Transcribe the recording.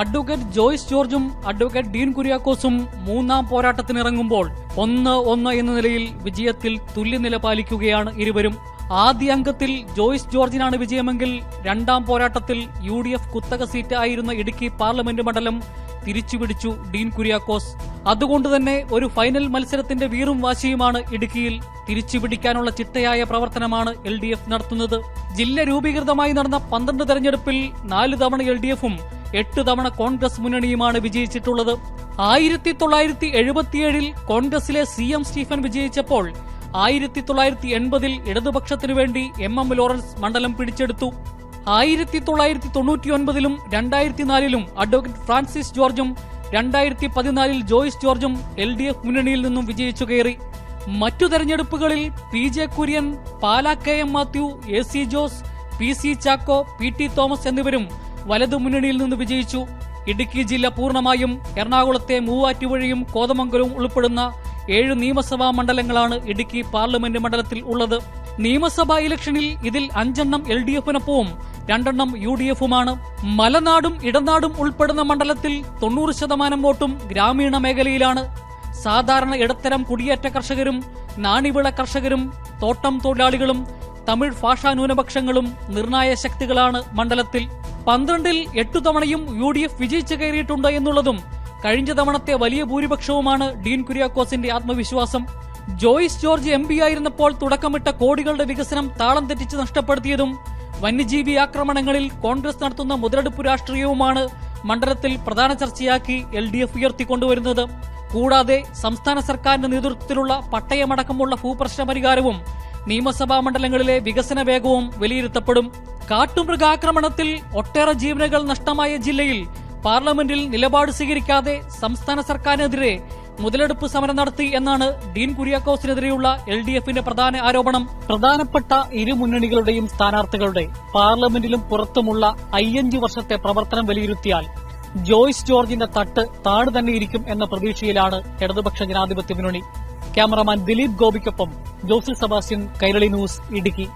Advocate Joyce ജോർജും advocate Dean കുര്യാക്കോസും മൂന്നാം പോരാട്ടത്തിനിറങ്ങുമ്പോൾ 1-1 എന്ന നിലയിൽ വിജയത്തിൽ തുല്യനില പാലിക്കുകയാണ് ഇരുവരും. ആദ്യ അംഗത്തിൽ ജോയ്സ് ജോർജിനാണ് വിജയമെങ്കിൽ രണ്ടാം പോരാട്ടത്തിൽ UDF കുത്തക സീറ്റ് ആയിരുന്ന ഇടുക്കി പാർലമെന്റ് മണ്ഡലം തിരിച്ചുപിടിച്ചു ഡീൻ കുര്യാക്കോസ്. അതുകൊണ്ടുതന്നെ ഒരു ഫൈനൽ മത്സരത്തിന്റെ വീറും വാശിയുമാണ് ഇടുക്കിയിൽ. തിരിച്ചുപിടിക്കാനുള്ള ചിട്ടയായ പ്രവർത്തനമാണ് LDF നടത്തുന്നത്. ജില്ല രൂപീകൃതമായി നടന്ന 12 തെരഞ്ഞെടുപ്പിൽ 4 തവണ LDFും 8 തവണ കോൺഗ്രസ് മുന്നണിയുമാണ് വിജയിച്ചിട്ടുള്ളത്. 1977 കോൺഗ്രസിലെ CM സ്റ്റീഫൻ വിജയിച്ചപ്പോൾ 1980 ഇടതുപക്ഷത്തിനു വേണ്ടി MM ലോറൻസ് മണ്ഡലം പിടിച്ചെടുത്തു. 1999 2004 അഡ്വക്കേറ്റ് ഫ്രാൻസിസ് ജോർജും 2014 ജോയ്സ് ജോർജും LDF മുന്നണിയിൽ നിന്നും വിജയിച്ചു കയറി. മറ്റു തെരഞ്ഞെടുപ്പുകളിൽ PJ Kurian, Pala KM Mathew, AC Jose, PC Chacko, PT Thomas എന്നിവരും വലതു മുന്നണിയിൽ നിന്ന് വിജയിച്ചു. ഇടുക്കി ജില്ല പൂർണ്ണമായും എറണാകുളത്തെ മൂവാറ്റുപുഴയും കോതമംഗലവും ഉൾപ്പെടുന്ന 7 നിയമസഭാ മണ്ഡലങ്ങളാണ് ഇടുക്കി പാർലമെന്റ് മണ്ഡലത്തിൽ ഉള്ളത്. നിയമസഭാ ഇലക്ഷനിൽ ഇതിൽ 5 LDFിനൊപ്പവും 2 UDFുമാണ്. മലനാടും ഇടനാടും ഉൾപ്പെടുന്ന മണ്ഡലത്തിൽ 90% വോട്ടും ഗ്രാമീണ മേഖലയിലാണ്. സാധാരണ ഇടത്തരം കുടിയേറ്റ കർഷകരും നാണ്യവിള കർഷകരും തോട്ടം തൊഴിലാളികളും തമിഴ് ഭാഷാ ന്യൂനപക്ഷങ്ങളും നിർണായക ശക്തികളാണ് മണ്ഡലത്തിൽ. 12ൽ 8 തവണയും UDF വിജയിച്ചു കയറിയിട്ടുണ്ട് എന്നുള്ളതും കഴിഞ്ഞ തവണത്തെ വലിയ ഭൂരിപക്ഷവുമാണ് ഡീൻ കുര്യാക്കോസിന്റെ ആത്മവിശ്വാസം. ജോയ്സ് ജോർജ് MP ആയിരുന്നപ്പോൾ തുടക്കമിട്ട കോടികളുടെ വികസനം താളം തെറ്റിച്ച് നഷ്ടപ്പെടുത്തിയതും വന്യജീവി ആക്രമണങ്ങളിൽ കോൺഗ്രസ് നടത്തുന്ന മുതലെടുപ്പ് രാഷ്ട്രീയവുമാണ് മണ്ഡലത്തിൽ പ്രധാന ചർച്ചയാക്കി LDF ഉയർത്തിക്കൊണ്ടുവരുന്നത്. കൂടാതെ സംസ്ഥാന സർക്കാരിന്റെ നേതൃത്വത്തിലുള്ള പട്ടയമടക്കമുള്ള ഭൂപ്രശ്ന പരിഹാരവും നിയമസഭാ മണ്ഡലങ്ങളിലെ വികസന വേഗവും വിലയിരുത്തപ്പെടും. കാട്ടുമൃഗാക്രമണത്തിൽ ഒട്ടേറെ ജീവനുകൾ നഷ്ടമായ ജില്ലയിൽ പാർലമെന്റിൽ നിലപാട് സ്വീകരിക്കാതെ സംസ്ഥാന സർക്കാരിനെതിരെ മുതലെടുപ്പ് സമരം നടത്തി എന്നാണ് ഡീൻ കുര്യാക്കോസിനെതിരെയുള്ള LDFിന്റെ പ്രധാന ആരോപണം. പ്രധാനപ്പെട്ട ഇരു മുന്നണികളുടെയും സ്ഥാനാർത്ഥികളുടെ പാർലമെന്റിലും പുറത്തുമുള്ള 5 വർഷത്തെ പ്രവർത്തനം വിലയിരുത്തിയാൽ ജോയ്സ് ജോർജിന്റെ തട്ട് താഴെ തന്നെയിരിക്കും എന്ന പ്രതീക്ഷയിലാണ് ഇടതുപക്ഷ ജനാധിപത്യ മുന്നണി. ക്യാമറാമാൻ ദിലീപ് ഗോപിക്കൊപ്പം ജോസിൽ സെബാസ്റ്റ്യൻ, കൈരളി ന്യൂസ്, ഇടുക്കി.